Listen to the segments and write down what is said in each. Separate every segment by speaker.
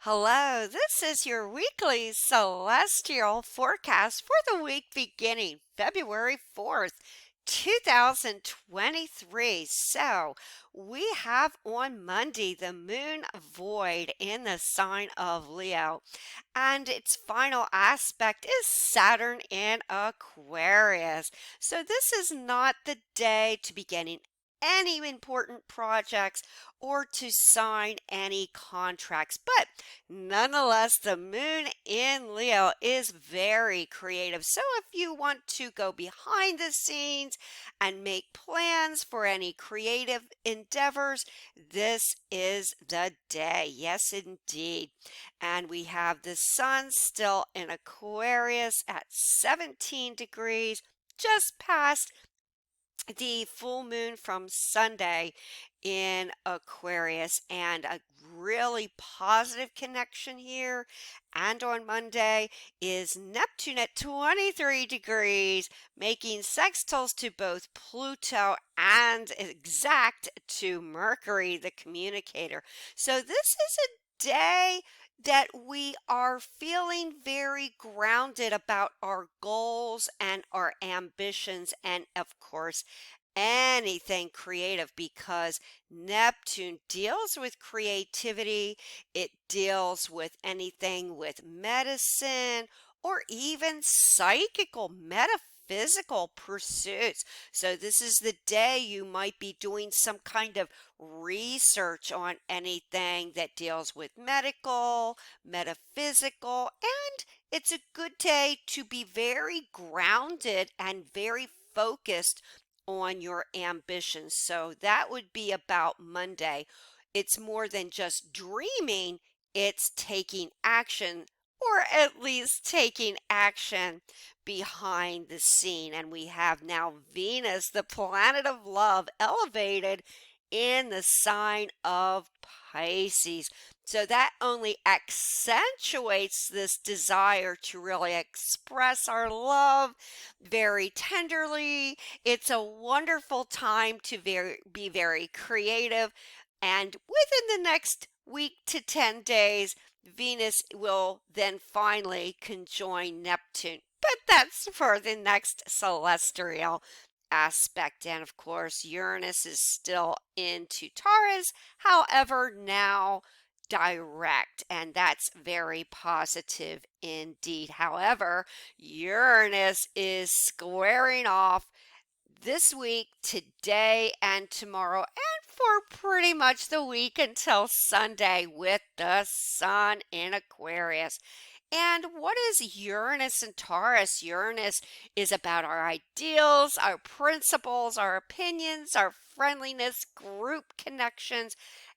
Speaker 1: Hello, this is your weekly celestial forecast for the week beginning February 4th, 2023. So, we have on Monday the moon void in the sign of Leo, and its final aspect is Saturn in Aquarius. So, this is not the day to be getting any important projects or to sign any contracts. But nonetheless, the moon in Leo is very creative. So if you want to go behind the scenes and make plans for any creative endeavors, this is the day. Yes, indeed. And we have the sun still in Aquarius at 17 degrees, just past the full moon from Sunday in Aquarius, and a really positive connection here. And on Monday is Neptune at 23 degrees, making sextiles to both Pluto and exact to Mercury, the communicator. So this is a day that we are feeling very grounded about our goals and our ambitions, and of course, anything creative, because Neptune deals with creativity. It deals with anything with medicine or even psychical, metaphysical pursuits. So this is the day you might be doing some kind of research on anything that deals with medical, metaphysical, and it's a good day to be very grounded and very focused on your ambitions. So that would be about Monday. It's more than just dreaming, it's taking action, or at least taking action behind the scene. And we have now Venus, the planet of love, elevated in the sign of Pisces. So that only accentuates this desire to really express our love very tenderly. It's a wonderful time to be very creative. And within the next week to 10 days, Venus will then finally conjoin Neptune. But that's for the next celestial aspect. And of course, Uranus is still into Taurus, however, now direct, and that's very positive indeed. However, Uranus is squaring off this week, today, and tomorrow, and for pretty much the week until Sunday with the sun in Aquarius. And what is Uranus and Taurus? Uranus is about our ideals, our principles, our opinions, our friendliness, group connections.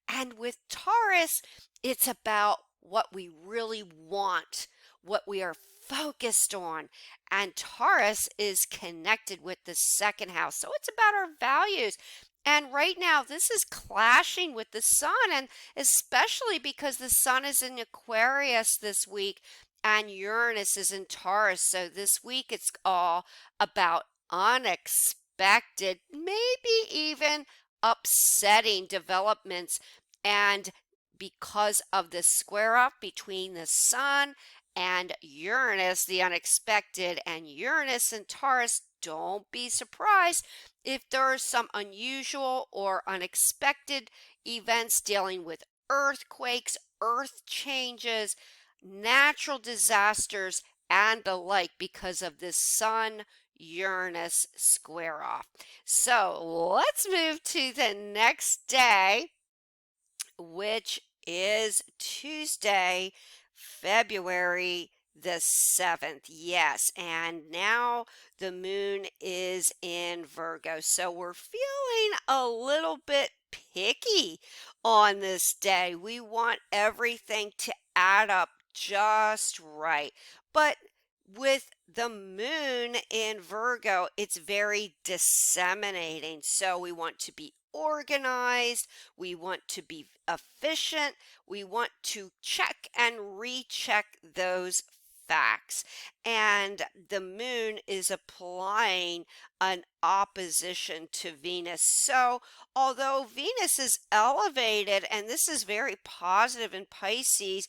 Speaker 1: And with Taurus, it's about what we really want, what we are focused on. And Taurus is connected with the second house. So it's about our values. And right now, this is clashing with the sun, and especially because the sun is in Aquarius this week and Uranus is in Taurus. So this week, it's all about unexpected, maybe even upsetting developments. And because of the square up between the sun and Uranus, the unexpected, and Uranus and Taurus, don't be surprised if there are some unusual or unexpected events dealing with earthquakes, earth changes, natural disasters, and the like because of this Sun Uranus square off. So let's move to the next day, which is Tuesday, February the 7th. Yes, and now the moon is in Virgo. So we're feeling a little bit picky on this day. We want everything to add up just right. But with the moon in Virgo, it's very disseminating. So we want to be organized, we want to be efficient, we want to check and recheck those facts. And the moon is applying an opposition to Venus. So, although Venus is elevated, and this is very positive in Pisces,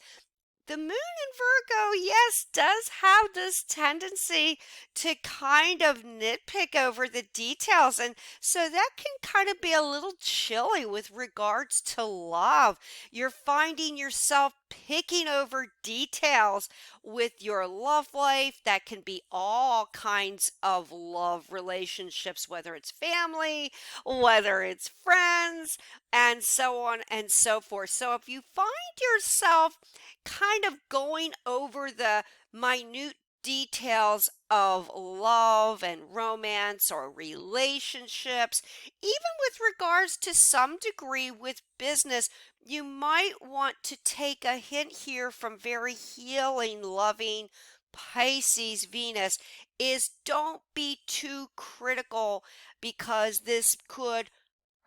Speaker 1: The moon in Virgo, yes, does have this tendency to kind of nitpick over the details. And so that can kind of be a little chilly with regards to love. You're finding yourself picking over details with your love life. That can be all kinds of love relationships, whether it's family, whether it's friends, and so on and so forth. So if you find yourself kind of going over the minute details of love and romance or relationships, even with regards to some degree with business, you might want to take a hint here from very healing, loving Pisces Venus is don't be too critical because this could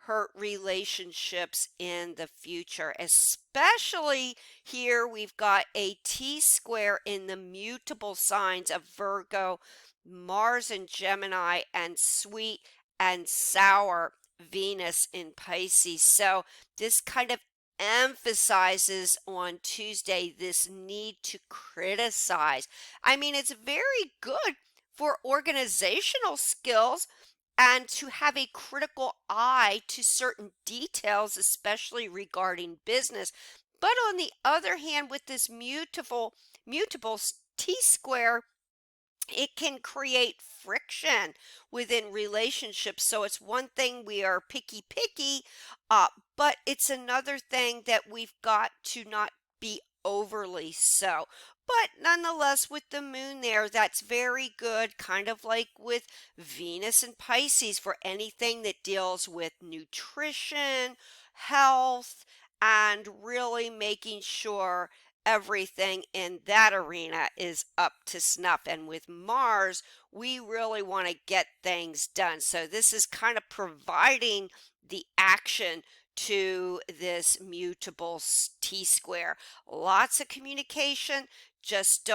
Speaker 1: hurt relationships in the future, especially here we've got a T square in the mutable signs of Virgo, Mars in Gemini, and sweet and sour Venus in Pisces. So this kind of emphasizes on Tuesday this need to criticize. I mean, it's very good for organizational skills and to have a critical eye to certain details, especially regarding business. But on the other hand, with this mutable T square, it can create friction within relationships. So it's one thing we are picky, but it's another thing that we've got to not be overly so. But nonetheless, with the moon there, that's very good, kind of like with Venus and Pisces for anything that deals with nutrition, health, and really making sure everything in that arena is up to snuff. And with Mars, we really want to get things done. So this is kind of providing the action to this mutable T square. Lots of communication. Just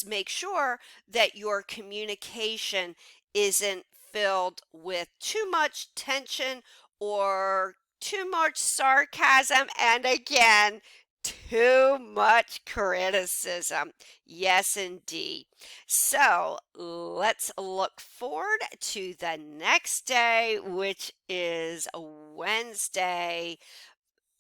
Speaker 1: make sure that your communication isn't filled with too much tension or too much sarcasm. And again, too much criticism. Yes, indeed. So let's look forward to the next day, which is Wednesday.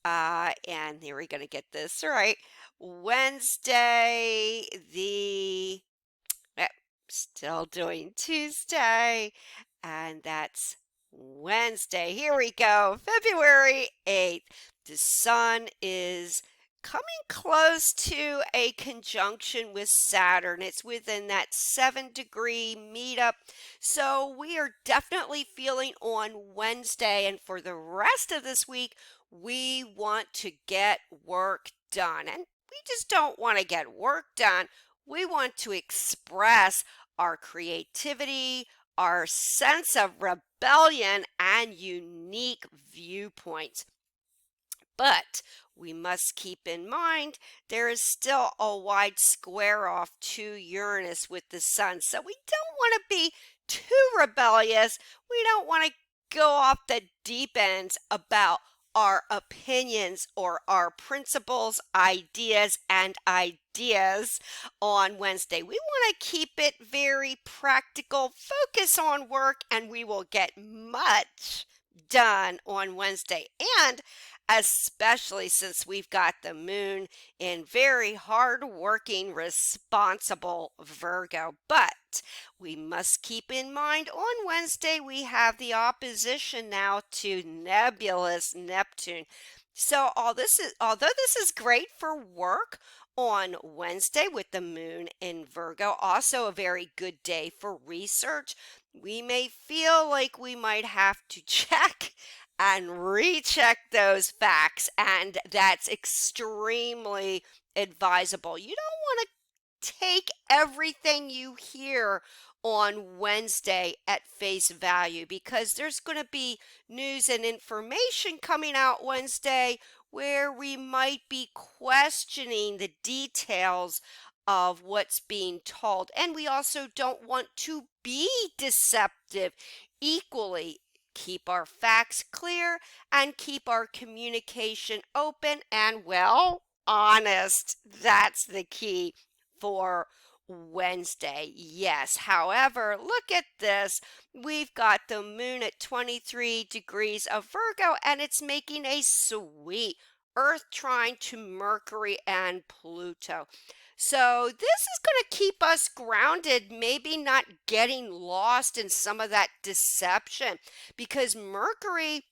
Speaker 1: And here we're going to get this right. Wednesday, eh, still doing Tuesday, and that's Wednesday. Here we go, February 8th. The sun is coming close to a conjunction with Saturn. It's within that 7-degree meetup. So we are definitely feeling on Wednesday, and for the rest of this week, we want to get work done. And we just don't want to get work done. We want to express our creativity, our sense of rebellion, and unique viewpoints. But we must keep in mind there is still a wide square off to Uranus with the sun. So we don't want to be too rebellious. We don't want to go off the deep ends about our opinions or our principles, ideas on Wednesday. We want to keep it very practical, focus on work, and we will get much done on Wednesday. And especially since we've got the moon in very hard-working, responsible Virgo. But we must keep in mind on Wednesday we have the opposition now to nebulous Neptune. So although this is great for work on Wednesday with the moon in Virgo, also a very good day for research. We may feel like we might have to check and recheck those facts, and that's extremely advisable. You don't want to take everything you hear on Wednesday at face value because there's going to be news and information coming out Wednesday where we might be questioning the details of what's being told. And we also don't want to be deceptive. Equally, keep our facts clear and keep our communication open and, well, honest. That's the key for Wednesday. Yes. However, look at this. We've got the moon at 23 degrees of Virgo, and it's making a sweet Earth trine to Mercury and Pluto. So this is going to keep us grounded, maybe not getting lost in some of that deception, because Mercury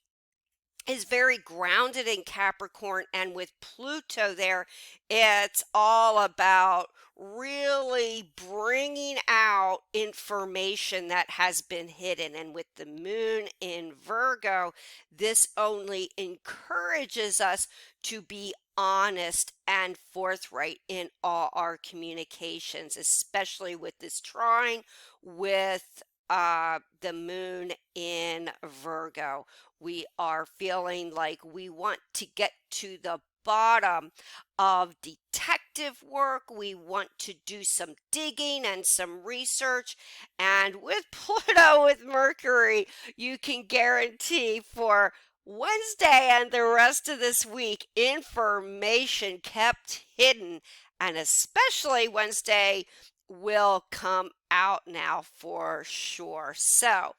Speaker 1: is very grounded in Capricorn, and with Pluto there, it's all about really bringing out information that has been hidden. And with the moon in Virgo, this only encourages us to be honest and forthright in all our communications, especially with this trine with the moon in Virgo. We are feeling like we want to get to the bottom of detective work. We want to do some digging and some research. And with Pluto, with Mercury, you can guarantee for Wednesday and the rest of this week, information kept hidden. And especially Wednesday will come out now for sure. So,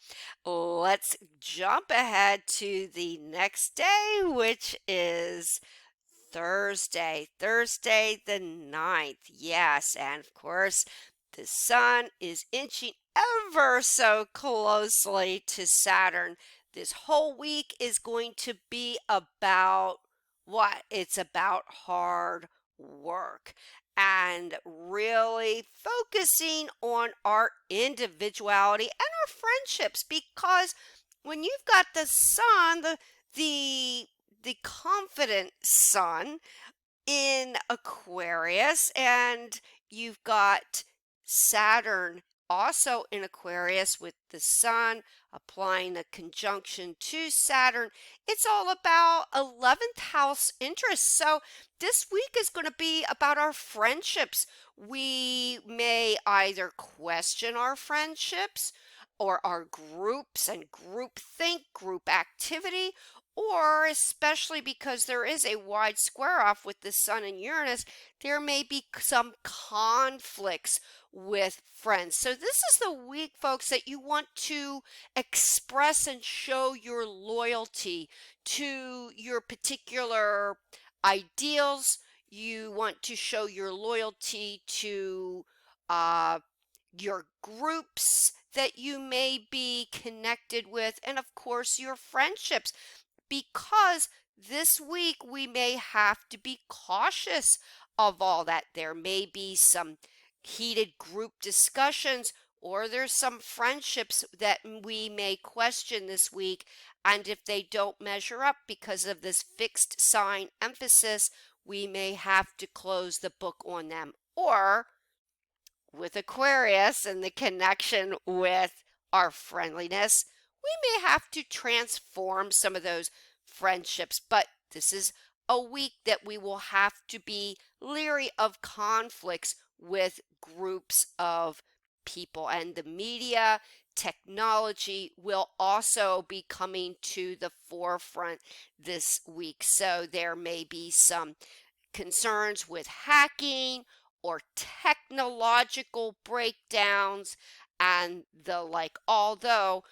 Speaker 1: let's jump ahead to the next day, which is Thursday the 9th. Yes, and of course, the sun is inching ever so closely to Saturn. This whole week is going to be about what? It's about hard work and really focusing on our individuality and our friendships, because when you've got the sun, the the confident sun in Aquarius, and you've got Saturn also in Aquarius with the sun applying a conjunction to Saturn. It's all about 11th house interests. So this week is going to be about our friendships. We may either question our friendships or our groups and group think, group activity, or especially because there is a wide square off with the sun and Uranus, there may be some conflicts with friends. So this is the week, folks, that you want to express and show your loyalty to your particular ideals. You want to show your loyalty to uh, your groups that you may be connected with, and of course, your friendships, because this week we may have to be cautious of all that. There may be some heated group discussions, or there's some friendships that we may question this week. And if they don't measure up because of this fixed sign emphasis, we may have to close the book on them. Or with Aquarius and the connection with our friendliness, we may have to transform some of those friendships. But this is a week that we will have to be leery of conflicts with groups of people. And the media, technology will also be coming to the forefront this week. So there may be some concerns with hacking or technological breakdowns and the like. Although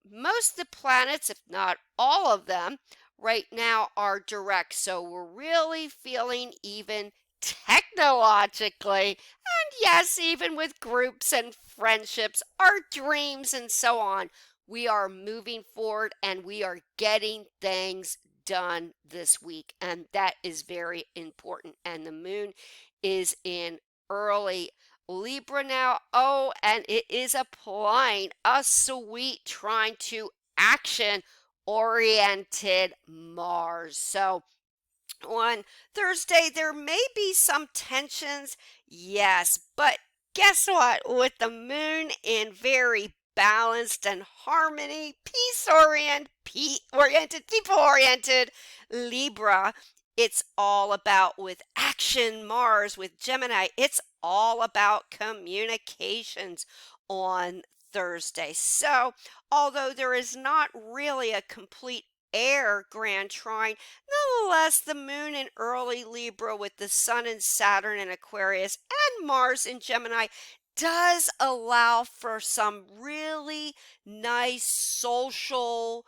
Speaker 1: most of the planets, if not all of them, right now are direct. So we're really feeling even technologically, and yes, even with groups and friendships, our dreams and so on, we are moving forward and we are getting things done this week. And that is very important. And the moon is in early Libra now. Oh, and it is applying a sweet trine to action oriented Mars. So on Thursday, there may be some tensions, yes, but guess what? With the moon in very balanced and harmony, oriented, people oriented Libra, it's all about with action Mars, with Gemini, it's all about communications on Thursday. So, although there is not really a complete air grand trine. Nonetheless, the moon in early Libra with the sun and Saturn in Aquarius and Mars in Gemini does allow for some really nice social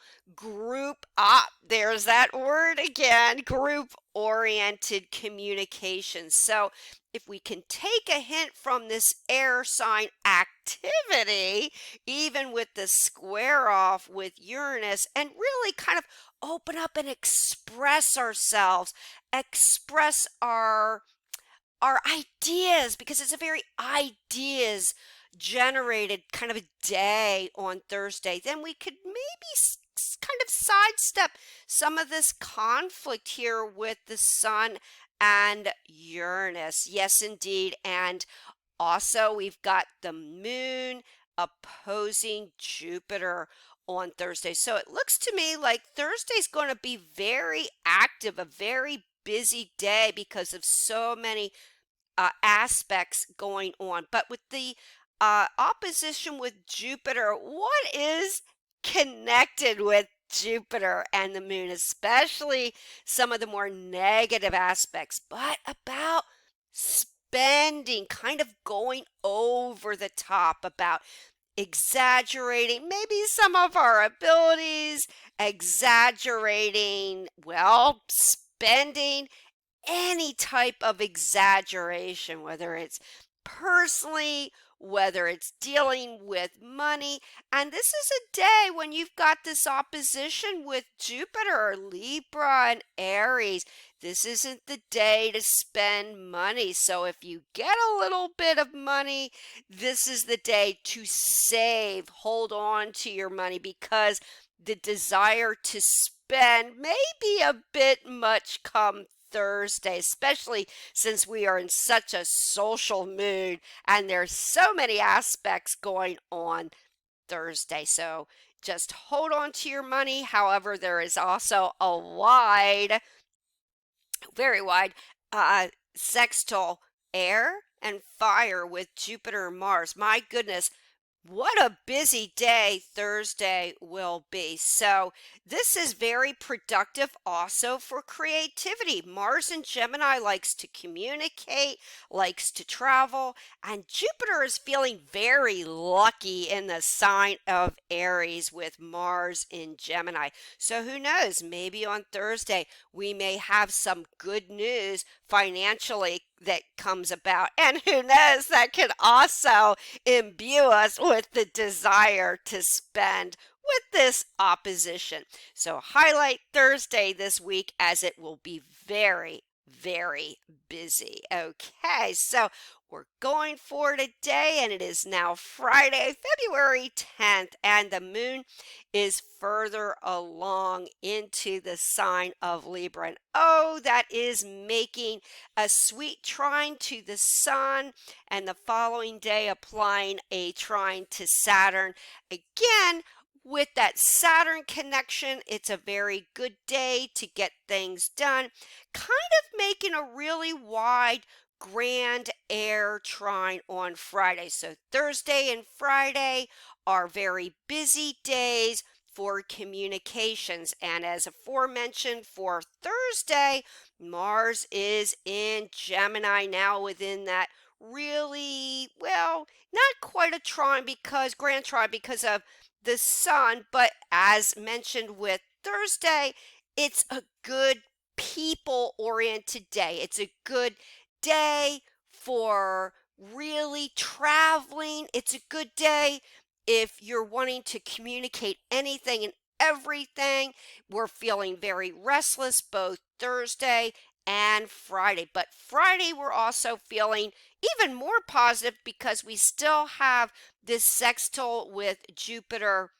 Speaker 1: there's that word again, group oriented communication. So if we can take a hint from this air sign activity, even with the square off with Uranus, and really kind of open up and express ourselves, express our ideas, because it's a very ideas generated kind of a day on Thursday, then we could maybe kind of sidestep some of this conflict here with the sun and Uranus. Yes, indeed. And also, we've got the moon opposing Jupiter on Thursday. So it looks to me like Thursday's going to be very active, a very busy day because of so many aspects going on. But with the opposition with Jupiter, what is connected with Jupiter and the moon, especially some of the more negative aspects, but about spending, kind of going over the top, about exaggerating maybe some of our abilities, exaggerating, well, spending any type of exaggeration, whether it's personally, whether it's dealing with money. And this is a day when you've got this opposition with Jupiter, Libra, and Aries. This isn't the day to spend money. So if you get a little bit of money, this is the day to save, hold on to your money, because the desire to spend may be a bit much come Thursday, especially since we are in such a social mood and there's so many aspects going on Thursday. So just hold on to your money. However, there is also a very wide sextile air and fire with Jupiter and Mars. My goodness, what a busy day Thursday will be. So this is very productive also for creativity. Mars in Gemini likes to communicate, likes to travel, and Jupiter is feeling very lucky in the sign of Aries with Mars in Gemini. So who knows, maybe on Thursday we may have some good news financially that comes about. And who knows, that can also imbue us with the desire to spend with this opposition. So highlight Thursday this week as it will be very, very busy. Okay, so we're going for today, and it is now Friday, February 10th, and the moon is further along into the sign of Libra. And oh, that is making a sweet trine to the sun, and the following day applying a trine to Saturn. Again, with that Saturn connection, it's a very good day to get things done. Kind of making a really wide grand air trine on Friday. So Thursday and Friday are very busy days for communications. And as aforementioned, for Thursday, Mars is in Gemini now within that really, well, not quite a trine because grand trine because of the sun, but as mentioned with Thursday, it's a good people oriented day. It's a good day for really traveling. It's a good day if you're wanting to communicate anything and everything. We're feeling very restless both Thursday and Friday. But Friday, we're also feeling even more positive because we still have this sextile with Jupiter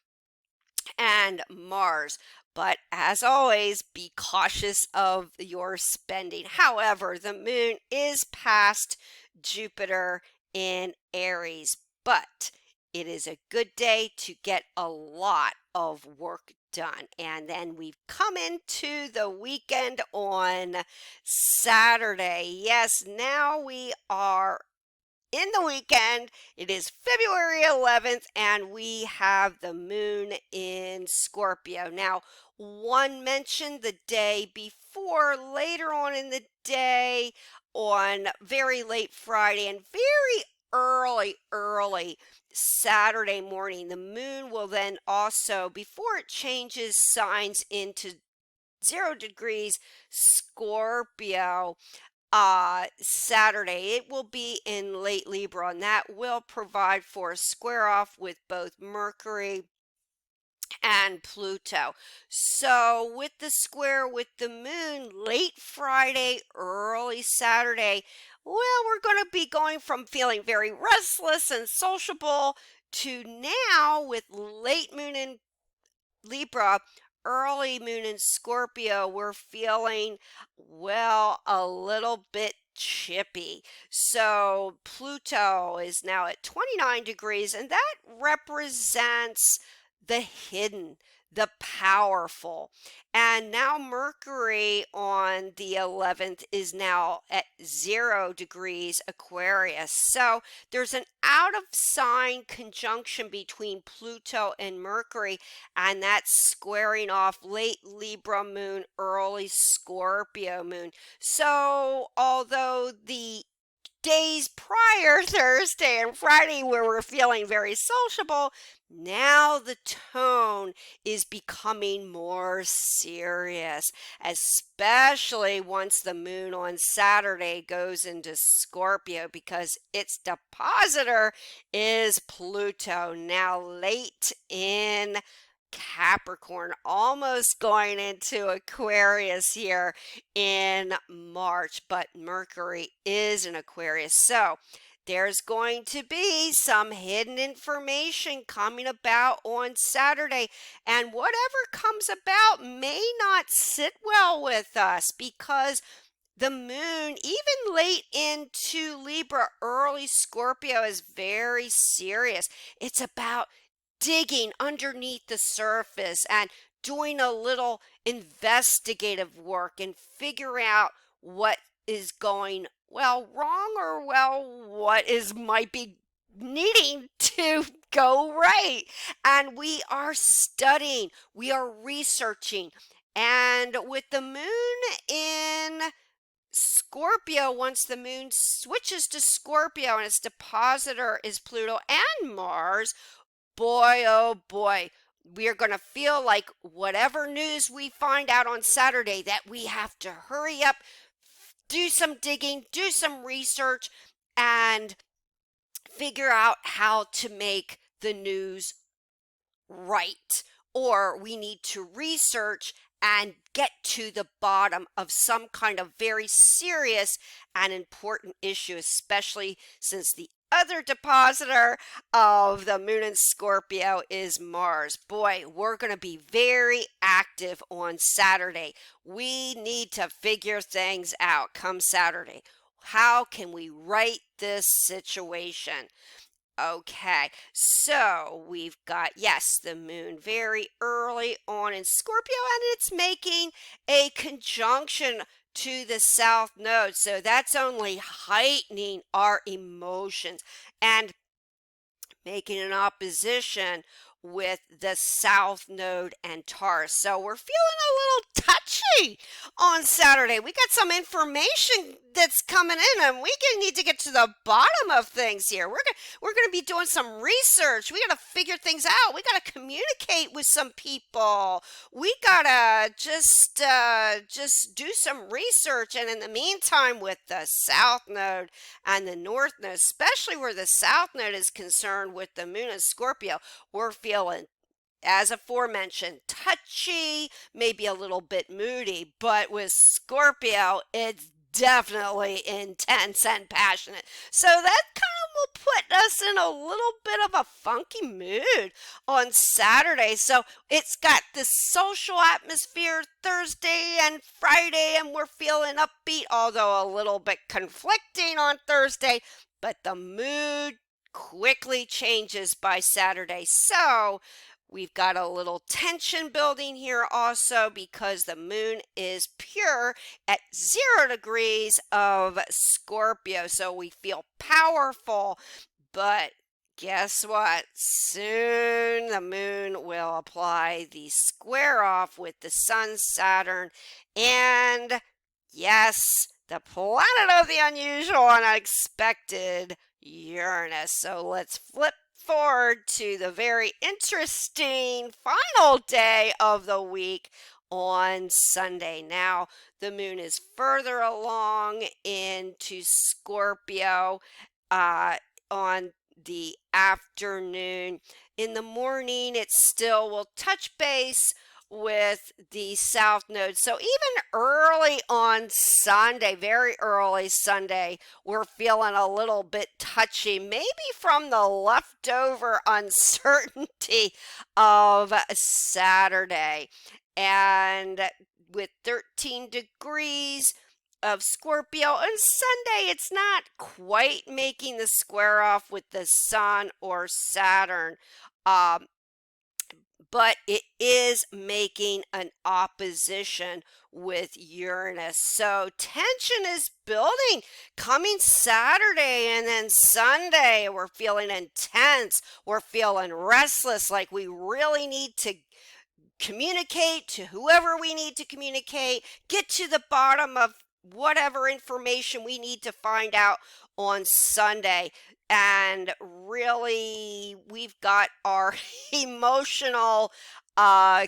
Speaker 1: and Mars. But as always, be cautious of your spending. However, the moon is past Jupiter in Aries, but it is a good day to get a lot of work done. And then we've come into the weekend on Saturday. Yes, now we are in the weekend. It is February 11th, and we have the moon in Scorpio. Now, one mentioned the day before, later on in the day, on very late Friday and very early Saturday morning. The moon will then also, before it changes signs into 0 degrees Scorpio, Saturday. It will be in late Libra, and that will provide for a square off with both Mercury and Pluto. So, with the square with the moon late Friday, early Saturday, well, we're going to be going from feeling very restless and sociable to now with late moon in Libra, early moon in Scorpio, we're feeling, well, a little bit chippy. So Pluto is now at 29 degrees, and that represents the hidden, the powerful. And now Mercury on the 11th is now at 0 degrees Aquarius. So there's an out of sign conjunction between Pluto and Mercury, and that's squaring off late Libra moon, early Scorpio moon. So, although the days prior, Thursday and Friday, where we're feeling very sociable, now the tone is becoming more serious, especially once the moon on Saturday goes into Scorpio, because its depositor is Pluto, now late in Capricorn, almost going into Aquarius here in March, but Mercury is in Aquarius. So there's going to be some hidden information coming about on Saturday, and whatever comes about may not sit well with us because the moon, even late into Libra, early Scorpio, is very serious. It's about digging underneath the surface and doing a little investigative work and figure out what is going well wrong, or well what is might be needing to go right. And we are studying, we are researching, and with the moon in Scorpio, once the moon switches to Scorpio and its depositor is Pluto and Mars, boy, oh boy, we are going to feel like whatever news we find out on Saturday, that we have to hurry up, do some digging, do some research, and figure out how to make the news right. Or we need to research and get to the bottom of some kind of very serious and important issue, especially since the other depositor of the moon in Scorpio is Mars. Boy, we're going to be very active on Saturday. We need to figure things out come Saturday. How can we right this situation? Okay, so we've got, yes, the moon very early on in Scorpio, and it's making a conjunction to the south node. So that's only heightening our emotions and making an opposition with the south node and Taurus. So we're feeling a little touchy on Saturday. We got some information that's coming in, and we need to get to the bottom of things here. We're gonna be doing some research. We gotta figure things out. We gotta communicate with some people. We gotta just do some research. And in the meantime, with the south node and the north node, especially where the south node is concerned with the moon in Scorpio, we're feeling, as aforementioned, touchy, maybe a little bit moody, but with Scorpio, it's definitely intense and passionate. So that kind of will put us in a little bit of a funky mood on Saturday. So it's got this social atmosphere Thursday and Friday, and we're feeling upbeat, although a little bit conflicting on Thursday, but the mood quickly changes by Saturday. So We've got a little tension building here also because the moon is pure at 0 degrees of Scorpio. So we feel powerful, but guess what? Soon the moon will apply the square off with the sun, Saturn, and yes, the planet of the unusual and unexpected, Uranus. So let's flip forward to the very interesting final day of the week on Sunday. Now, the moon is further along into Scorpio uh, on the afternoon. In the morning, it still will touch base with the south node. So even early on Sunday, very early Sunday, we're feeling a little bit touchy, maybe from the leftover uncertainty of Saturday. And with 13 degrees of Scorpio on Sunday, it's not quite making the square off with the sun or Saturn. Um, but it is making an opposition with Uranus. So tension is building coming Saturday and then Sunday. We're feeling intense. We're feeling restless, like we really need to communicate to whoever we need to communicate, get to the bottom of whatever information we need to find out on Sunday. And really, we've got our emotional uh,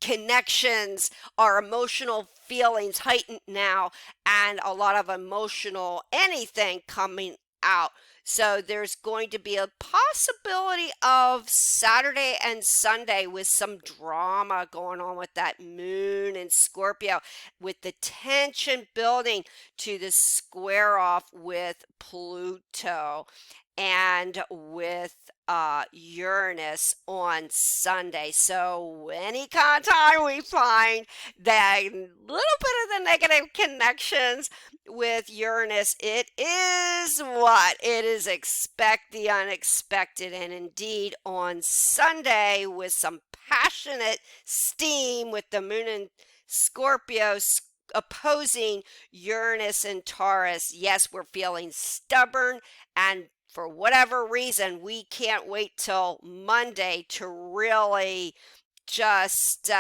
Speaker 1: connections, our emotional feelings heightened now, and a lot of emotional anything coming out. So there's going to be a possibility of Saturday and Sunday with some drama going on with that moon in Scorpio, with the tension building to the square off with Pluto and with Uranus on Sunday. So any kind of time we find that little bit of the negative connections with Uranus, it is what? It is expect the unexpected. And indeed, on Sunday, with some passionate steam with the moon in Scorpio opposing Uranus and Taurus, yes, we're feeling stubborn, and for whatever reason, we can't wait till Monday to really just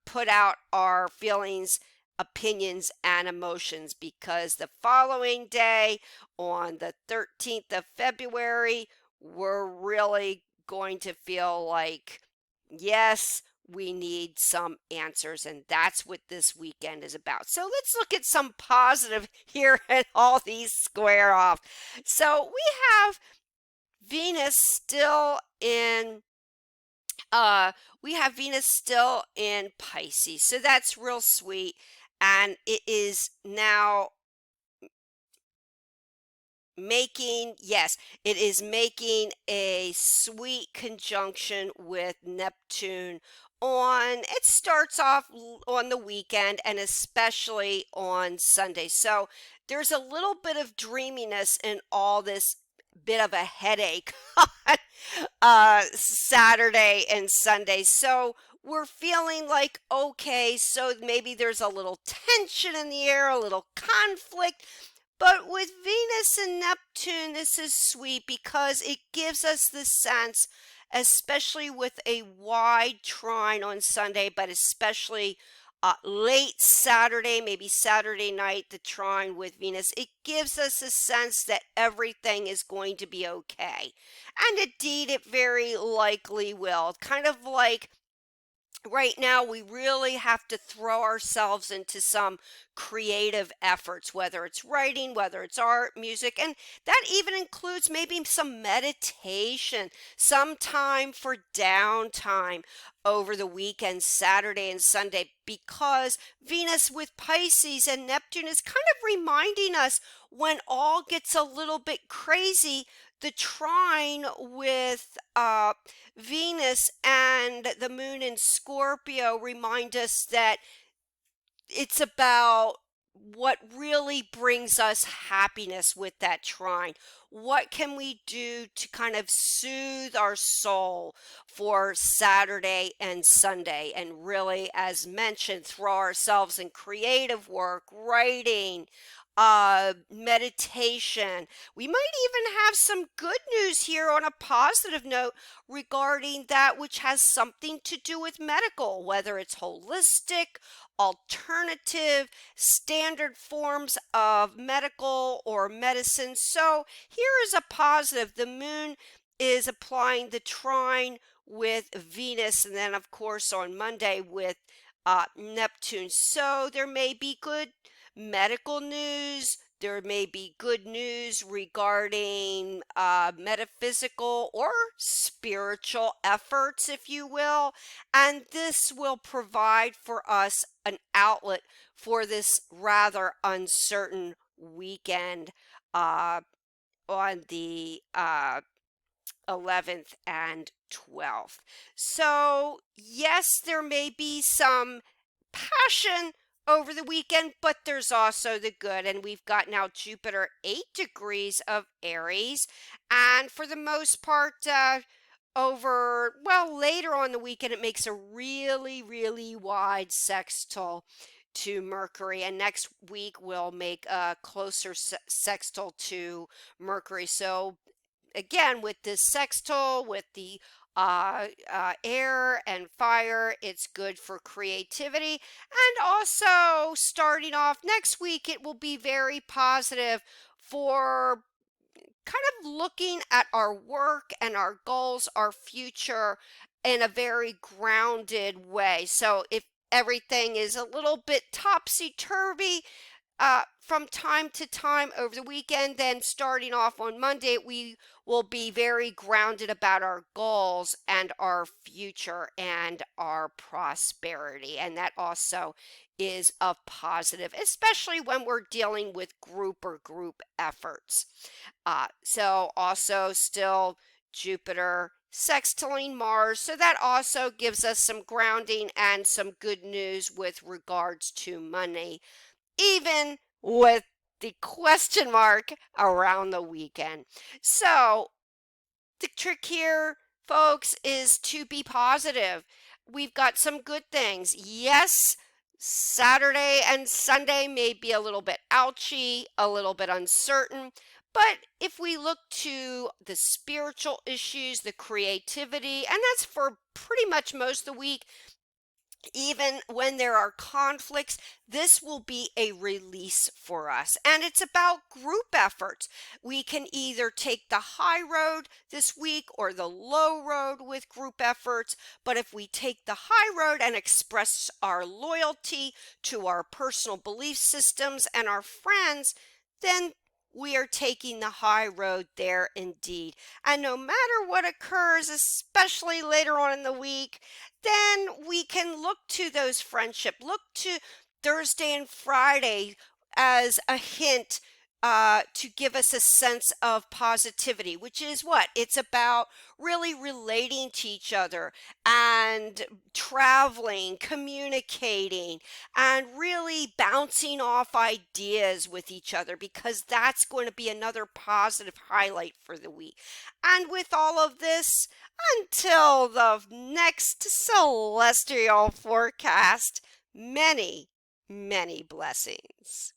Speaker 1: put out our feelings, opinions, and emotions, because the following day, on the 13th of February, we're really going to feel like, yes, we need some answers, and that's what this weekend is about. So let's look at some positive here and all these square off. So we have Venus still in Pisces. So that's real sweet, and it is now it is making a sweet conjunction with Neptune it starts off on the weekend and especially on Sunday. So there's a little bit of dreaminess in all this, bit of a headache on Saturday and Sunday. So we're feeling like, okay, so maybe there's a little tension in the air, a little conflict. But with Venus and Neptune, this is sweet because it gives us the sense, especially with a wide trine on Sunday, but especially late Saturday, maybe Saturday night, the trine with Venus, it gives us a sense that everything is going to be okay. And indeed, it very likely will. Kind of like right now, we really have to throw ourselves into some creative efforts, whether it's writing, whether it's art, music, and that even includes maybe some meditation, some time for downtime over the weekend, Saturday and Sunday, because Venus with Pisces and Neptune is kind of reminding us when all gets a little bit crazy. The trine with Venus and the moon in Scorpio remind us that it's about what really brings us happiness with that trine. What can we do to kind of soothe our soul for Saturday and Sunday? And really, as mentioned, throw ourselves in creative work, writing, meditation. We might even have some good news here on a positive note regarding that which has something to do with medical, whether it's holistic, alternative, standard forms of medical or medicine. So here is a positive. The moon is applying the trine with Venus, and then, of course, on Monday with Neptune. So there may be good medical news. There may be good news regarding metaphysical or spiritual efforts, if you will. And this will provide for us an outlet for this rather uncertain weekend uh, on the 11th and 12th. So, yes, there may be some passion over the weekend, but there's also the good. And we've got now Jupiter 8 degrees of Aries. And for the most part, later on the weekend, it makes a really, really wide sextile to Mercury. And next week, we'll make a closer sextile to Mercury. So, again, with this sextile, with the air and fire, it's good for creativity. And also, starting off next week, it will be very positive for kind of looking at our work and our goals, our future in a very grounded way. So, if everything is a little bit topsy-turvy, from time to time over the weekend. Then starting off on Monday, we will be very grounded about our goals and our future and our prosperity. And that also is a positive, especially when we're dealing with group efforts. So also still Jupiter sextiling Mars. So that also gives us some grounding and some good news with regards to money, even with the question mark around the weekend. So, the trick here, folks, is to be positive. We've got some good things. Yes, Saturday and Sunday may be a little bit ouchy, a little bit uncertain. But if we look to the spiritual issues, the creativity, and that's for pretty much most of the week, even when there are conflicts, this will be a release for us. And it's about group efforts. We can either take the high road this week or the low road with group efforts. But if we take the high road and express our loyalty to our personal belief systems and our friends, then we are taking the high road there indeed. And no matter what occurs, especially later on in the week, then we can look to those friendship, look to Thursday and Friday as a hint to give us a sense of positivity, which is what? It's about really relating to each other and traveling, communicating, and really bouncing off ideas with each other, because that's going to be another positive highlight for the week. And with all of this, until the next celestial forecast, many, many blessings.